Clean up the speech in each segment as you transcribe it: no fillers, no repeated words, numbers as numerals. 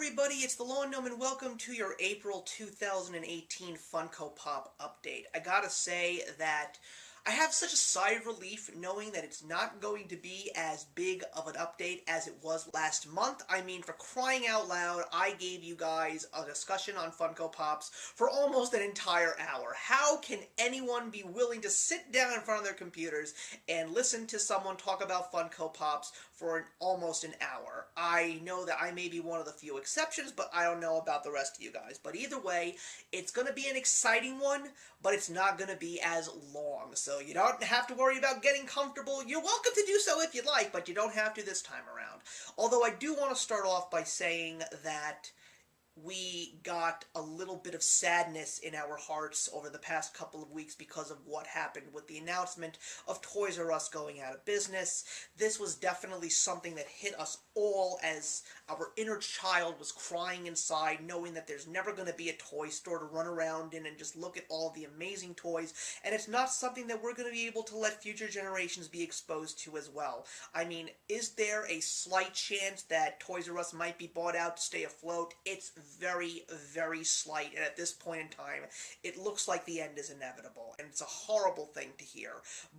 everybody, it's the Gnome and welcome to your April 2018 Funko Pop update. I gotta say that I have such a sigh of relief knowing that it's not going to be as big of an update as it was last month. I mean, for crying out loud, I gave you guys a discussion on Funko Pops for almost an entire hour. How can anyone be willing to sit down in front of their computers and listen to someone talk about Funko Pops for almost an hour? I know that I may be one of the few exceptions, but I don't know about the rest of you guys. But either way, it's going to be an exciting one, but it's not going to be as long. So you don't have to worry about getting comfortable. You're welcome to do so if you'd like, but you don't have to this time around. Although I do want to start off by saying that we got a little bit of sadness in our hearts over the past couple of weeks because of what happened with the announcement of Toys R Us going out of business. This was definitely something that hit us all as our inner child was crying inside, knowing that there's never going to be a toy store to run around in and just look at all the amazing toys, and it's not something that we're going to be able to let future generations be exposed to as well. I mean, is there a slight chance that Toys R Us might be bought out to stay afloat? It's very, very slight, and at this point in time, it looks like the end is inevitable, and it's a horrible thing to hear.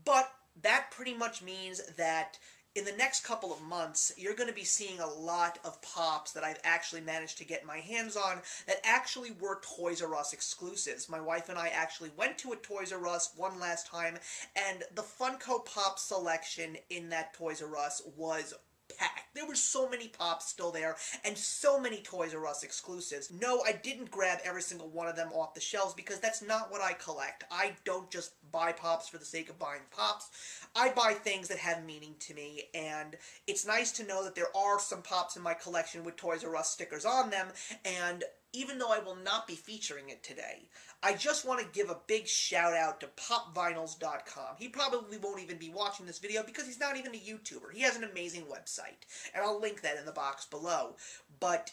But that pretty much means that in the next couple of months, you're going to be seeing a lot of Pops that I've actually managed to get my hands on that actually were Toys R Us exclusives. My wife and I actually went to a Toys R Us one last time, and the Funko Pop selection in that Toys R Us was packed. There were so many Pops still there, and so many Toys R Us exclusives. No, I didn't grab every single one of them off the shelves because that's not what I collect. I don't just buy Pops for the sake of buying Pops. I buy things that have meaning to me, and it's nice to know that there are some Pops in my collection with Toys R Us stickers on them, and even though I will not be featuring it today, I just want to give a big shout out to popvinyls.com. He probably won't even be watching this video because he's not even a YouTuber. He has an amazing website, and I'll link that in the box below. But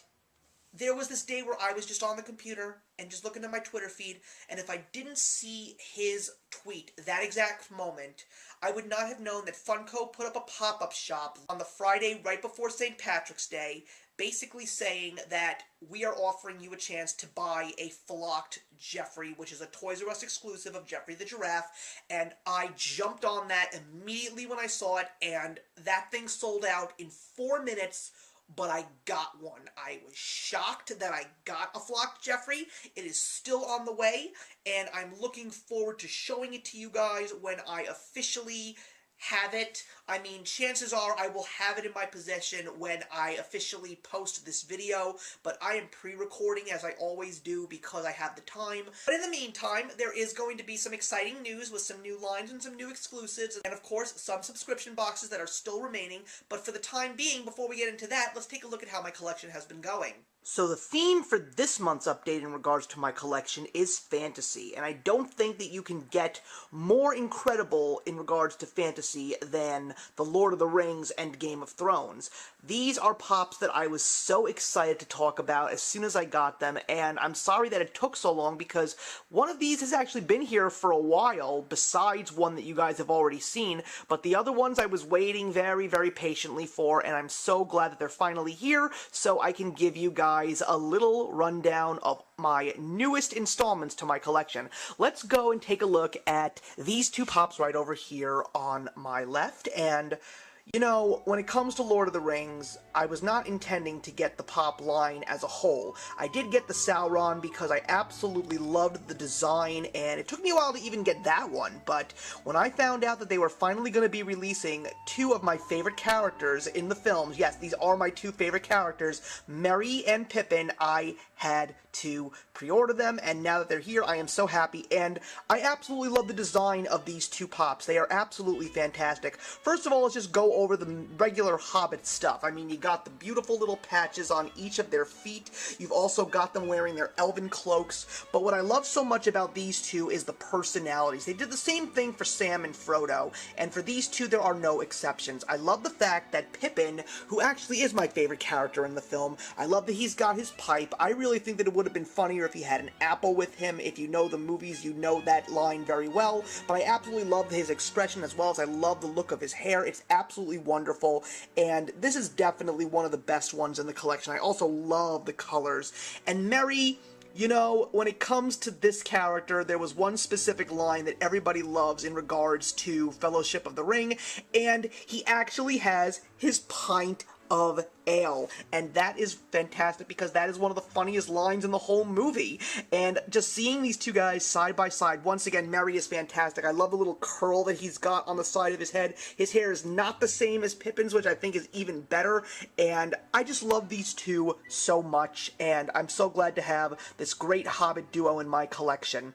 there was this day where I was just on the computer and just looking at my Twitter feed, and if I didn't see his tweet that exact moment, I would not have known that Funko put up a pop-up shop on the Friday right before St. Patrick's Day, basically saying that we are offering you a chance to buy a flocked Jeffrey, which is a Toys R Us exclusive of Jeffrey the Giraffe, and I jumped on that immediately when I saw it, and that thing sold out in 4 minutes, but I got one. I was shocked that I got a flocked Jeffrey. It is still on the way, and I'm looking forward to showing it to you guys when I officially have it. I mean, chances are I will have it in my possession when I officially post this video, but I am pre-recording as I always do because I have the time. But in the meantime, there is going to be some exciting news with some new lines and some new exclusives, and of course, some subscription boxes that are still remaining. But for the time being, before we get into that, let's take a look at how my collection has been going. So the theme for this month's update in regards to my collection is fantasy, and I don't think that you can get more incredible in regards to fantasy than The Lord of the Rings and Game of Thrones. These are Pops that I was so excited to talk about as soon as I got them, and I'm sorry that it took so long because one of these has actually been here for a while, besides one that you guys have already seen, but the other ones I was waiting very, very patiently for, and I'm so glad that they're finally here so I can give you guys a little rundown of my newest installments to my collection. Let's go and take a look at these two Pops right over here on my left, and you know, when it comes to Lord of the Rings, I was not intending to get the Pop line as a whole. I did get the Sauron because I absolutely loved the design, and it took me a while to even get that one, but when I found out that they were finally going to be releasing two of my favorite characters in the films, yes, these are my two favorite characters, Merry and Pippin, I had to pre-order them, and now that they're here, I am so happy, and I absolutely love the design of these two Pops. They are absolutely fantastic. First of all, let's just go over the regular Hobbit stuff. I mean, you got the beautiful little patches on each of their feet. You've also got them wearing their elven cloaks, but what I love so much about these two is the personalities. They did the same thing for Sam and Frodo, and for these two, there are no exceptions. I love the fact that Pippin, who actually is my favorite character in the film, I love that he's got his pipe. I really think that it would have been funnier if he had an apple with him. If you know the movies, you know that line very well, but I absolutely love his expression as well as I love the look of his hair. It's absolutely absolutely wonderful, and this is definitely one of the best ones in the collection. I also love the colors. And Merry, you know, when it comes to this character, there was one specific line that everybody loves in regards to Fellowship of the Ring, and he actually has his pint of ale, and that is fantastic because that is one of the funniest lines in the whole movie. And just seeing these two guys side by side, once again, Merry is fantastic. I love the little curl that he's got on the side of his head. His hair is not the same as Pippin's, which I think is even better, and I just love these two so much, and I'm so glad to have this great Hobbit duo in my collection.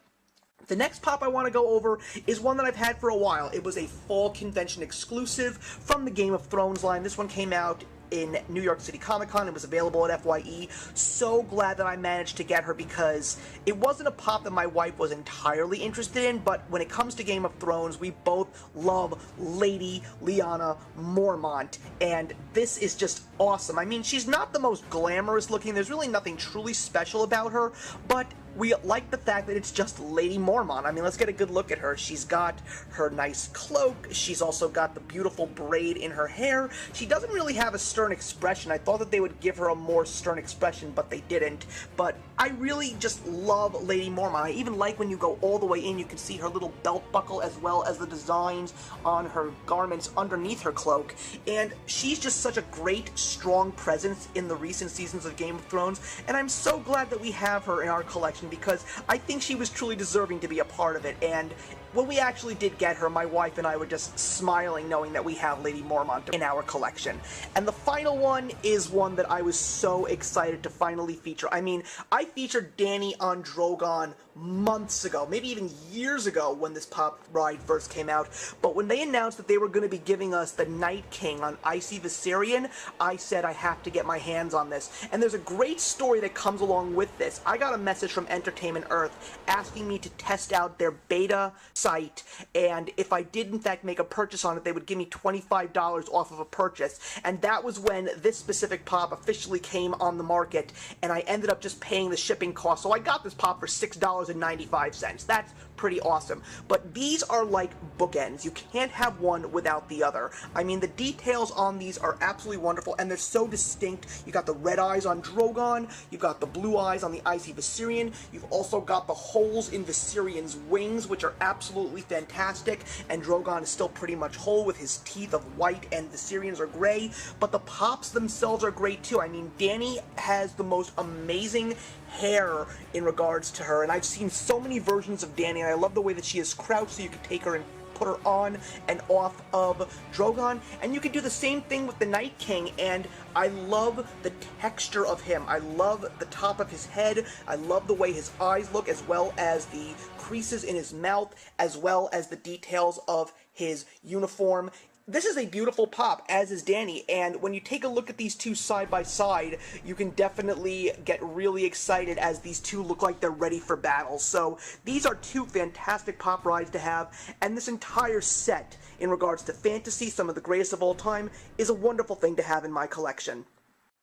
The next pop I want to go over is one that I've had for a while. It was a fall convention exclusive from the Game of Thrones line. This one came out in New York City Comic Con. It was available at FYE. So glad that I managed to get her because it wasn't a pop that my wife was entirely interested in, but when it comes to Game of Thrones, we both love Lady Lyanna Mormont, and this is just awesome. I mean, she's not the most glamorous looking. There's really nothing truly special about her, but we like the fact that it's just Lady Mormont. I mean, let's get a good look at her. She's got her nice cloak. She's also got the beautiful braid in her hair. She doesn't really have a stern expression. I thought that they would give her a more stern expression, but they didn't. But I really just love Lady Mormont. I even like when you go all the way in, you can see her little belt buckle as well as the designs on her garments underneath her cloak. And she's just such a great, strong presence in the recent seasons of Game of Thrones. And I'm so glad that we have her in our collection, because I think she was truly deserving to be a part of it. And when we actually did get her, my wife and I were just smiling knowing that we have Lady Mormont in our collection. And the final one is one that I was so excited to finally feature. I mean, I featured Dany on Drogon months ago, maybe even years ago when this pop ride first came out, but when they announced that they were going to be giving us the Night King on Icy Viserion, I said I have to get my hands on this. And there's a great story that comes along with this. I got a message from Entertainment Earth asking me to test out their beta site, and if I did in fact make a purchase on it, they would give me $25 off of a purchase. And that was when this specific pop officially came on the market, and I ended up just paying the shipping cost. So I got this pop for $6.95. That's pretty awesome. But these are like bookends. You can't have one without the other. I mean, the details on these are absolutely wonderful, and they're so distinct. You got the red eyes on Drogon, you've got the blue eyes on the Icy Viserion, you've also got the holes in Viserion's wings, which are absolutely fantastic, and Drogon is still pretty much whole with his teeth of white, and Viserion's are gray, but the pops themselves are great too. I mean, Dany has the most amazing hair in regards to her, and I've seen so many versions of Dany, and I love the way that she is crouched so you can take her and put her on and off of Drogon, and you can do the same thing with the Night King, and I love the texture of him. I love the top of his head. I love the way his eyes look, as well as the creases in his mouth, as well as the details of his uniform. This is a beautiful pop, as is Dany, and when you take a look at these two side by side, you can definitely get really excited as these two look like they're ready for battle. So these are two fantastic pop rides to have, and this entire set, in regards to fantasy, some of the greatest of all time, is a wonderful thing to have in my collection.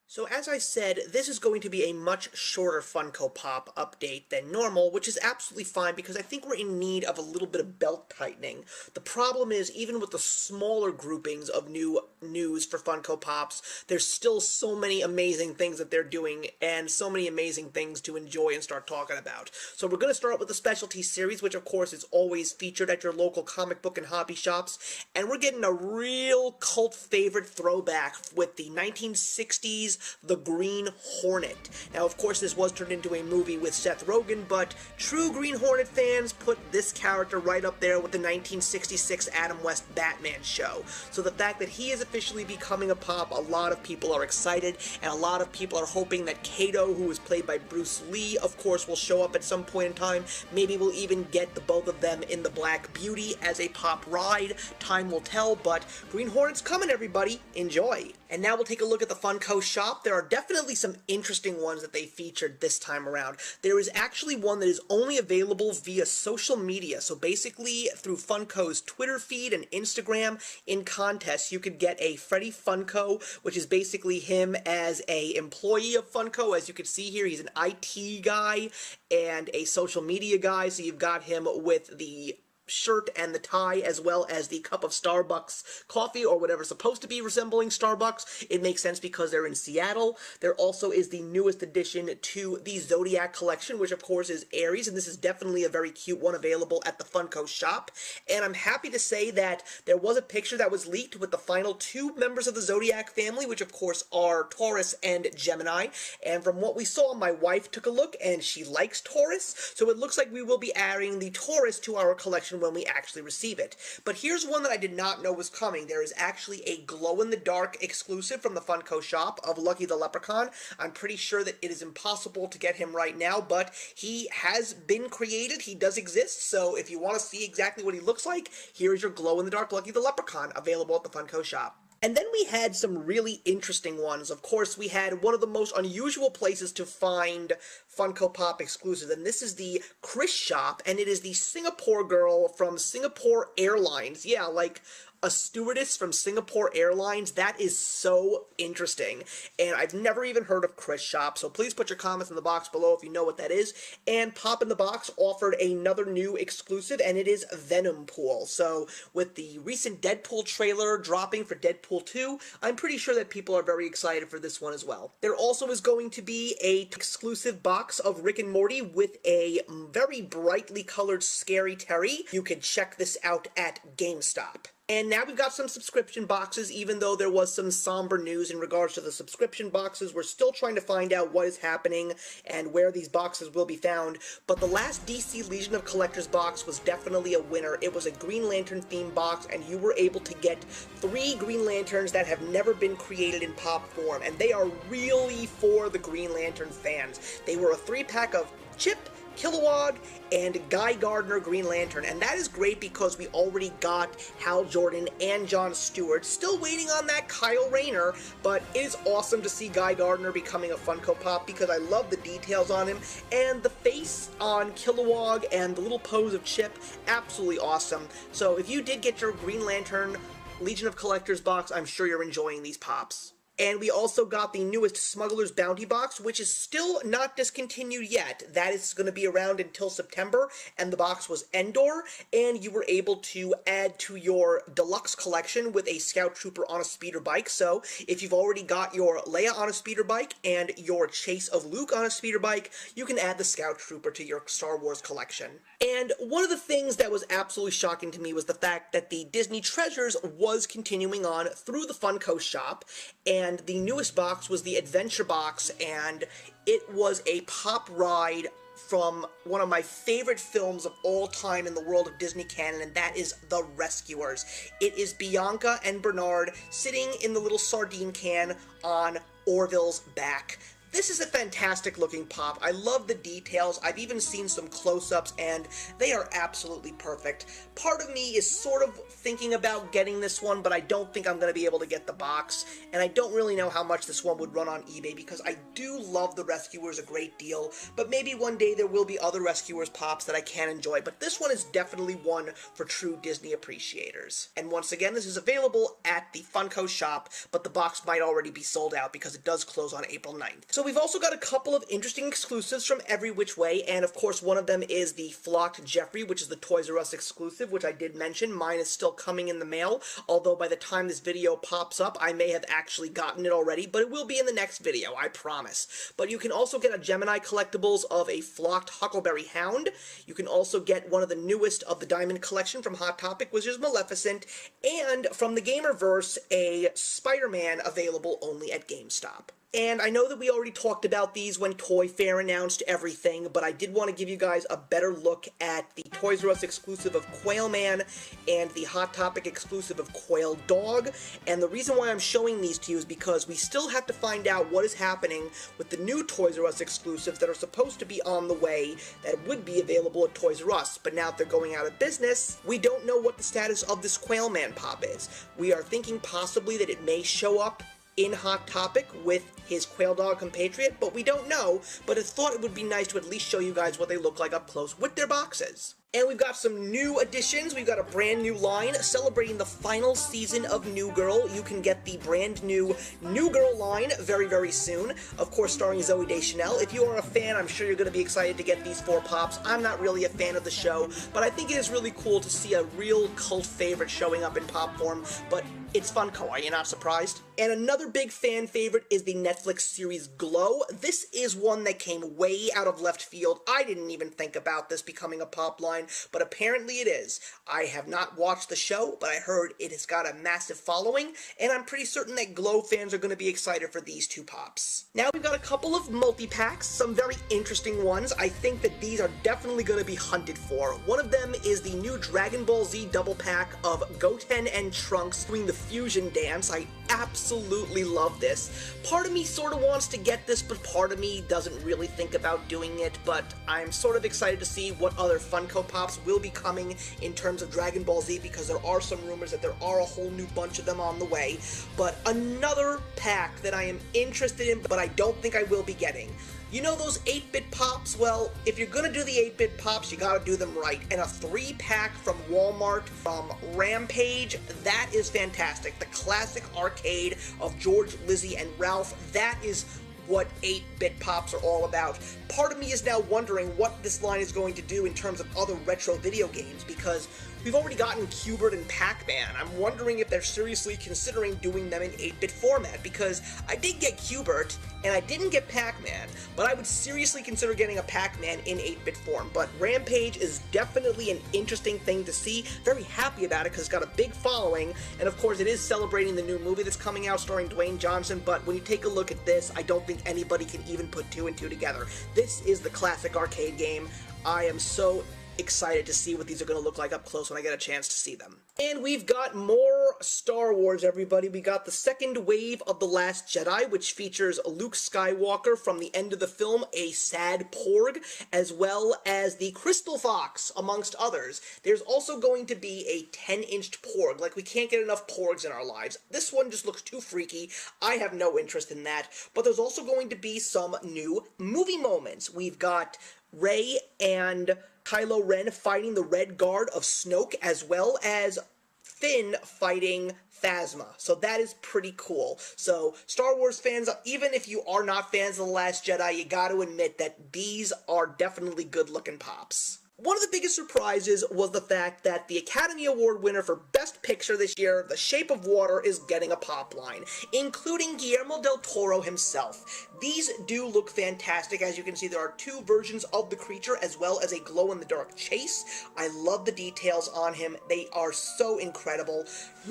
So as I said, this is going to be a much shorter Funko Pop update than normal, which is absolutely fine because I think we're in need of a little bit of belt tightening. The problem is, even with the smaller groupings of new news for Funko Pops, there's still so many amazing things that they're doing and so many amazing things to enjoy and start talking about. So we're going to start with the Specialty Series, which of course is always featured at your local comic book and hobby shops, and we're getting a real cult favorite throwback with the 1960s The Green Hornet. Now, of course, this was turned into a movie with Seth Rogen, but true Green Hornet fans put this character right up there with the 1966 Adam West Batman show. So the fact that he is officially becoming a pop, a lot of people are excited, and a lot of people are hoping that Kato, who is played by Bruce Lee, of course, will show up at some point in time. Maybe we'll even get the both of them in the Black Beauty as a pop ride. Time will tell, but Green Hornet's coming, everybody. Enjoy! And now we'll take a look at the Funko shop. There are definitely some interesting ones that they featured this time around. There is actually one that is only available via social media. So basically, through Funko's Twitter feed and Instagram, in contests, you could get a Freddy Funko, which is basically him as a employee of Funko. As you can see here, he's an IT guy and a social media guy. So you've got him with the shirt and the tie, as well as the cup of Starbucks coffee, or whatever's supposed to be resembling Starbucks. It makes sense because they're in Seattle. There also is the newest addition to the Zodiac collection, which of course is Aries, and this is definitely a very cute one available at the Funko shop. And I'm happy to say that there was a picture that was leaked with the final 2 members of the Zodiac family, which of course are Taurus and Gemini. And from what we saw, my wife took a look and she likes Taurus, so it looks like we will be adding the Taurus to our collection when we actually receive it. But here's one that I did not know was coming. There is actually a glow-in-the-dark exclusive from the Funko shop of Lucky the Leprechaun. I'm pretty sure that it is impossible to get him right now, but he has been created. He does exist, so if you want to see exactly what he looks like, here is your glow-in-the-dark Lucky the Leprechaun available at the Funko shop. And then we had some really interesting ones. Of course, we had one of the most unusual places to find Funko Pop exclusives, and this is the Chris shop, and it is the Singapore girl from Singapore Airlines. Yeah, like a stewardess from Singapore Airlines. That is so interesting. And I've never even heard of Chris shop, so please put your comments in the box below if you know what that is. And Pop in the Box offered another new exclusive, and it is Venom Pool. So with the recent Deadpool trailer dropping for Deadpool 2, I'm pretty sure that people are very excited for this one as well. There also is going to be a exclusive box of Rick and Morty with a very brightly colored Scary Terry. You can check this out at GameStop. And now we've got some subscription boxes. Even though there was some somber news in regards to the subscription boxes, we're still trying to find out what is happening and where these boxes will be found. But the last DC Legion of Collectors box was definitely a winner. It was a Green Lantern themed box, and you were able to get 3 Green Lanterns that have never been created in pop form, and they are really for the Green Lantern fans. They were a 3-pack of Chip, Kilowog, and Guy Gardner Green Lantern, and that is great because we already got Hal Jordan and John Stewart. Still waiting on that Kyle Rayner, but it is awesome to see Guy Gardner becoming a Funko Pop because I love the details on him, and the face on Kilowog and the little pose of Chip, absolutely awesome. So if you did get your Green Lantern Legion of Collectors box, I'm sure you're enjoying these pops. And we also got the newest Smuggler's Bounty box, which is still not discontinued yet. That is going to be around until September, and the box was Endor, and you were able to add to your deluxe collection with a Scout Trooper on a speeder bike. So if you've already got your Leia on a speeder bike and your Chase of Luke on a speeder bike, you can add the Scout Trooper to your Star Wars collection. And one of the things that was absolutely shocking to me was the fact that the Disney Treasures was continuing on through the Funko shop, and the newest box was the Adventure box, and it was a pop ride from one of my favorite films of all time in the world of Disney canon, and that is The Rescuers. It is Bianca and Bernard sitting in the little sardine can on Orville's back. This is a fantastic looking pop. I love the details. I've even seen some close-ups, and they are absolutely perfect. Part of me is sort of thinking about getting this one, but I don't think I'm going to be able to get the box, and I don't really know how much this one would run on eBay because I do love the Rescuers a great deal, but maybe one day there will be other Rescuers pops that I can enjoy, but this one is definitely one for true Disney appreciators. And once again, this is available at the Funko shop, but the box might already be sold out because it does close on April 9th. So we've also got a couple of interesting exclusives from every which way, and of course one of them is the Flocked Jeffrey, which is the Toys R Us exclusive, which I did mention. Mine is still coming in the mail, although by the time this video pops up, I may have actually gotten it already, but it will be in the next video, I promise. But you can also get a Gemini collectibles of a Flocked Huckleberry Hound. You can also get one of the newest of the Diamond Collection from Hot Topic, which is Maleficent, and from the Gamerverse, a Spider-Man available only at GameStop. And I know that we already talked about these when Toy Fair announced everything, but I did want to give you guys a better look at the Toys R Us exclusive of Quail Man and the Hot Topic exclusive of Quail Dog. And the reason why I'm showing these to you is because we still have to find out what is happening with the new Toys R Us exclusives that are supposed to be on the way that would be available at Toys R Us. But now that they're going out of business, we don't know what the status of this Quail Man pop is. We are thinking possibly that it may show up in Hot Topic with his Quail Dog compatriot, but we don't know, but I thought it would be nice to at least show you guys what they look like up close with their boxes. And we've got some new additions. We've got a brand new line celebrating the final season of New Girl. You can get the brand new New Girl line very, very soon. Of course, starring Zooey Deschanel. If you are a fan, I'm sure you're going to be excited to get these 4 pops. I'm not really a fan of the show, but I think it is really cool to see a real cult favorite showing up in pop form, but it's Funko, are you not surprised? And another big fan favorite is the Netflix series Glow. This is one that came way out of left field. I didn't even think about this becoming a pop line, but apparently it is. I have not watched the show, but I heard it has got a massive following, and I'm pretty certain that Glow fans are going to be excited for these 2 pops. Now we've got a couple of multi-packs, some very interesting ones. I think that these are definitely going to be hunted for. One of them is the new Dragon Ball Z double pack of Goten and Trunks doing the fusion dance. I absolutely love this. Part of me sort of wants to get this, but part of me doesn't really think about doing it, but I'm sort of excited to see what other Funko Pops will be coming in terms of Dragon Ball Z, because there are some rumors that there are a whole new bunch of them on the way. But another pack that I am interested in, but I don't think I will be getting. You know those 8-bit pops? Well, if you're gonna do the 8-bit pops, you gotta do them right. And a 3-pack from Walmart from Rampage, that is fantastic. The classic arcade of George, Lizzie, and Ralph, that is what 8-bit pops are all about. Part of me is now wondering what this line is going to do in terms of other retro video games, because we've already gotten Q*bert and Pac-Man. I'm wondering if they're seriously considering doing them in 8-bit format, because I did get Q*bert, and I didn't get Pac-Man, but I would seriously consider getting a Pac-Man in 8-bit form. But Rampage is definitely an interesting thing to see. Very happy about it, because it's got a big following, and of course it is celebrating the new movie that's coming out starring Dwayne Johnson, but when you take a look at this, I don't think anybody can even put 2 and 2 together. This is the classic arcade game. I am so excited to see what these are going to look like up close when I get a chance to see them. And we've got more Star Wars, everybody. We got the second wave of The Last Jedi, which features Luke Skywalker from the end of the film, a sad porg, as well as the Crystal Fox, amongst others. There's also going to be a 10-inch porg. Like, we can't get enough porgs in our lives. This one just looks too freaky. I have no interest in that. But there's also going to be some new movie moments. We've got Rey and Kylo Ren fighting the Red Guard of Snoke, as well as Finn fighting Phasma. So that is pretty cool. So Star Wars fans, even if you are not fans of The Last Jedi, you got to admit that these are definitely good-looking pops. One of the biggest surprises was the fact that the Academy Award winner for Best Picture this year, The Shape of Water, is getting a pop line, including Guillermo del Toro himself. These do look fantastic. As you can see, there are 2 versions of the creature, as well as a glow-in-the-dark chase. I love the details on him. They are so incredible.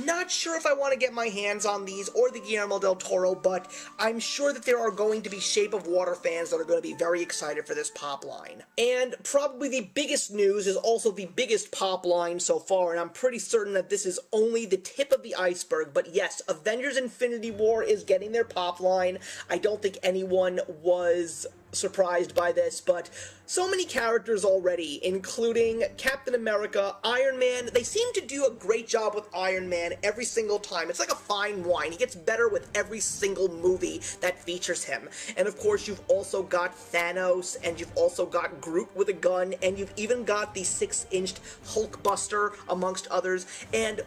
Not sure if I want to get my hands on these or the Guillermo del Toro, but I'm sure that there are going to be Shape of Water fans that are going to be very excited for this pop line. And probably the biggest news is also the biggest pop line so far, and I'm pretty certain that this is only the tip of the iceberg, but yes, Avengers Infinity War is getting their pop line. I don't think anyone was surprised by this, but so many characters already, including Captain America, Iron Man. They seem to do a great job with Iron Man every single time. It's like a fine wine. He gets better with every single movie that features him. And of course, you've also got Thanos, and you've also got Groot with a gun, and you've even got the 6-inch Hulkbuster, amongst others. And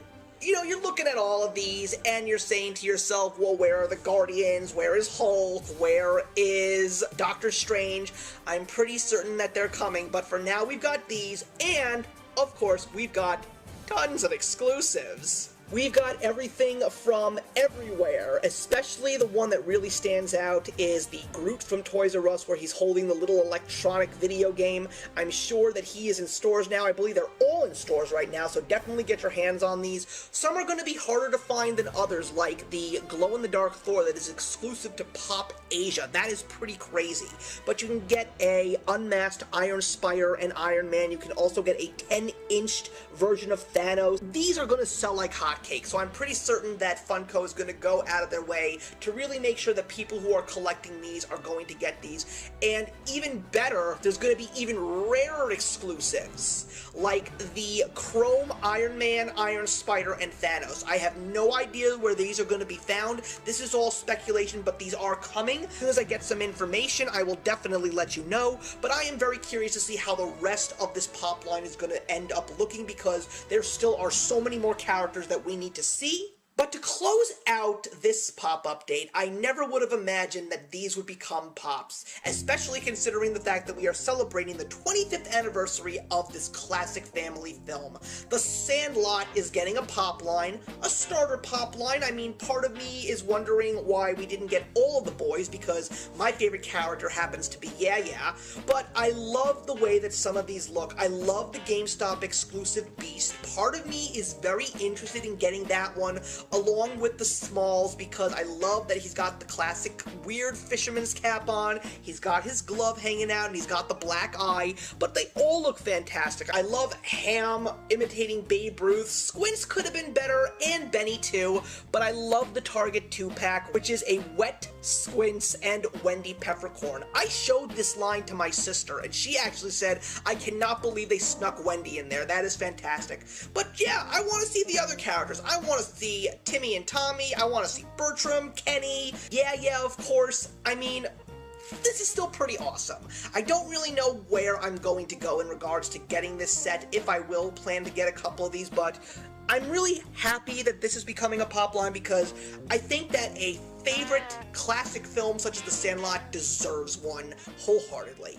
you know, you're looking at all of these, and you're saying to yourself, well, where are the Guardians? Where is Hulk? Where is Doctor Strange? I'm pretty certain that they're coming, but for now, we've got these, and, of course, we've got tons of exclusives. We've got everything from everywhere, especially the one that really stands out is the Groot from Toys R Us, where he's holding the little electronic video game. I'm sure that he is in stores now. I believe they're all in stores right now, so definitely get your hands on these. Some are going to be harder to find than others, like the glow-in-the-dark Thor that is exclusive to Pop Asia. That is pretty crazy. But you can get a unmasked Iron Spire and Iron Man. You can also get a 10-inch version of Thanos. These are going to sell like hotcakes. hotcakes, so I'm pretty certain that Funko is going to go out of their way to really make sure that people who are collecting these are going to get these. And even better, there's going to be even rarer exclusives, like the Chrome Iron Man, Iron Spider, and Thanos. I have no idea where these are going to be found. This is all speculation, but these are coming. As soon as I get some information, I will definitely let you know, but I am very curious to see how the rest of this pop line is going to end up looking, because there still are so many more characters that we need to see. But to close out this pop update, I never would have imagined that these would become pops, especially considering the fact that we are celebrating the 25th anniversary of this classic family film. The Sandlot is getting a pop line, a starter pop line. I mean, part of me is wondering why we didn't get all of the boys, because my favorite character happens to be Yeah, but I love the way that some of these look. I love the GameStop exclusive Beast. Part of me is very interested in getting that one, along with the Smalls, because I love that he's got the classic weird fisherman's cap on, he's got his glove hanging out, and he's got the black eye, but they all look fantastic. I love Ham imitating Babe Ruth. Squints could have been better, and Benny too, but I love the Target 2-pack, which is a Wet, Squints, and Wendy Peppercorn. I showed this line to my sister, and she actually said, I cannot believe they snuck Wendy in there. That is fantastic. But yeah, I want to see the other characters. I want to see Timmy and Tommy, I want to see Bertram, Kenny, yeah, of course. I mean, this is still pretty awesome. I don't really know where I'm going to go in regards to getting this set, if I will plan to get a couple of these, but I'm really happy that this is becoming a pop line, because I think that a favorite classic film such as The Sandlot deserves one wholeheartedly.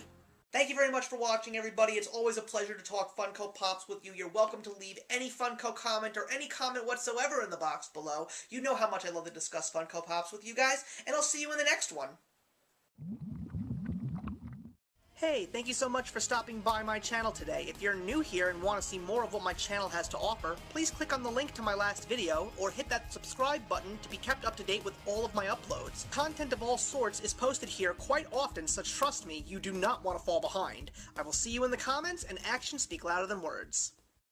Thank you very much for watching, everybody. It's always a pleasure to talk Funko Pops with you. You're welcome to leave any Funko comment or any comment whatsoever in the box below. You know how much I love to discuss Funko Pops with you guys, and I'll see you in the next one. Hey, thank you so much for stopping by my channel today. If you're new here and want to see more of what my channel has to offer, please click on the link to my last video, or hit that subscribe button to be kept up to date with all of my uploads. Content of all sorts is posted here quite often, so trust me, you do not want to fall behind. I will see you in the comments, and actions speak louder than words.